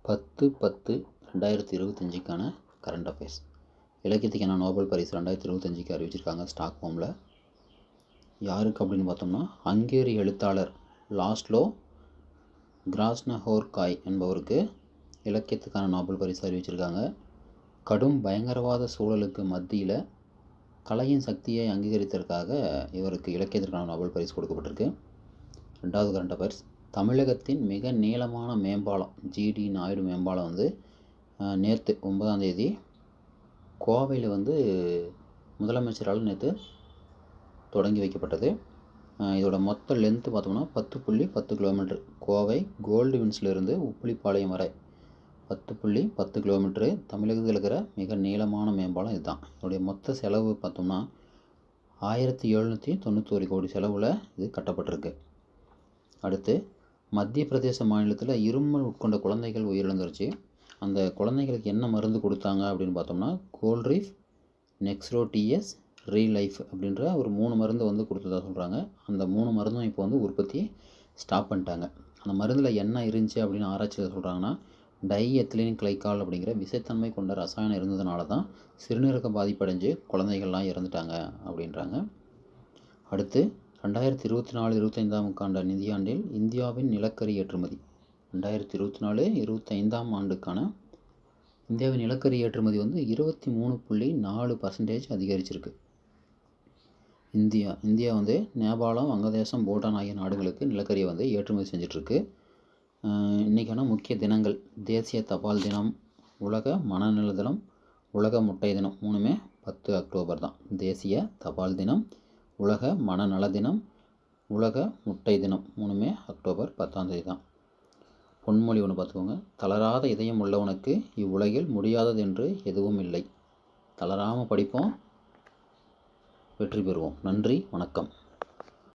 10/10/2025க்கான current affairs. இலக்கியத்துக்கான Nobel பரிசு 2025க்கு அறிவிச்சிருக்காங்க ஸ்டாக்ஹோமில். யாருக்கு அப்படின்னு பார்த்தோம்னா, ஹங்கேரி எழுத்தாளர் லாஸ்லோ கிராஸ்னஹோர்காய் என்பவருக்கு இலக்கியத்துக்கான நோபல் பரிசு அறிவிச்சிருக்காங்க. கடும் பயங்கரவாத சூழலுக்கு மத்தியில் கலையின் சக்தியை அங்கீகரித்ததற்காக இவருக்கு இலக்கியத்திற்கான நோபல் பரிசு கொடுக்கப்பட்டிருக்கு. 2வது கரண்ட் அஃபேர்ஸ். தமிழகத்தின் மிக நீளமான மேம்பாலம் ஜிடி நாயுடு மேம்பாலம் நேற்று 9ஆம் தேதி கோவையில் முதலமைச்சரால் நேற்று தொடங்கி வைக்கப்பட்டது. இதோட மொத்த லென்த்து பார்த்தோம்னா 10.10 கிலோமீட்டர். கோவை கோல்டு வின்ஸ்லேருந்து உப்புளிப்பாளையம் வரை 10.10 கிலோமீட்டரு. தமிழகத்தில் இருக்கிற மிக நீளமான மேம்பாலம் இதுதான். இதோடைய மொத்த செலவு பார்த்தோம்னா 1791 கோடி செலவில் இது கட்டப்பட்டிருக்கு. அடுத்து, மத்திய பிரதேச மாநிலத்தில் இருமல் உட்கொண்ட குழந்தைகள் உயிரிழந்துருச்சு. அந்த குழந்தைகளுக்கு என்ன மருந்து கொடுத்தாங்க அப்படின்னு பார்த்தோம்னா, கோல்ட்ரீஃப், நெக்ஸ்ரோடிஎஸ், ரீலைஃப் அப்படின்ற ஒரு 3 மருந்து கொடுத்ததாக சொல்கிறாங்க. அந்த 3 மருந்தும் இப்போ உற்பத்தி ஸ்டாப் பண்ணிட்டாங்க. அந்த மருந்தில் என்ன இருந்துச்சு அப்படின்னு ஆராய்ச்சியில் சொல்கிறாங்கன்னா, டைஎத்திலீன் கிளைகால் அப்படிங்கிற விஷத்தன்மை கொண்ட ரசாயனம் இருந்ததுனால தான் சிறுநீரக பாதிப்படைஞ்சு குழந்தைகள்லாம் இறந்துட்டாங்க அப்படின்றாங்க. அடுத்து, 2024-25 நிதியாண்டில் இந்தியாவின் நிலக்கரி ஏற்றுமதி 2024-25 ஆண்டுக்கான இந்தியாவின் நிலக்கரி ஏற்றுமதி 23.4% அதிகரிச்சிருக்கு. இந்தியா நேபாளம், வங்கதேசம், பூட்டான் ஆகிய நாடுகளுக்கு நிலக்கரியை ஏற்றுமதி செஞ்சிட்ருக்கு. இன்றைக்கான முக்கிய தினங்கள்: தேசிய தபால் தினம், உலக மனநல தினம், உலக முட்டை தினம். 3மே 10 அக்டோபர் தான். தேசிய தபால் தினம், உலக மனநல தினம், உலக முட்டை தினம் 3மே அக்டோபர் 10ஆம் தேதி தான். பொன்மொழி ஒன்று பார்த்துக்கோங்க. தளராத இதயம் உள்ளவனுக்கு இவ்வுலகில் முடியாதது என்று எதுவும் இல்லை. தளராமல் படிப்போம், வெற்றி பெறுவோம். நன்றி, வணக்கம்.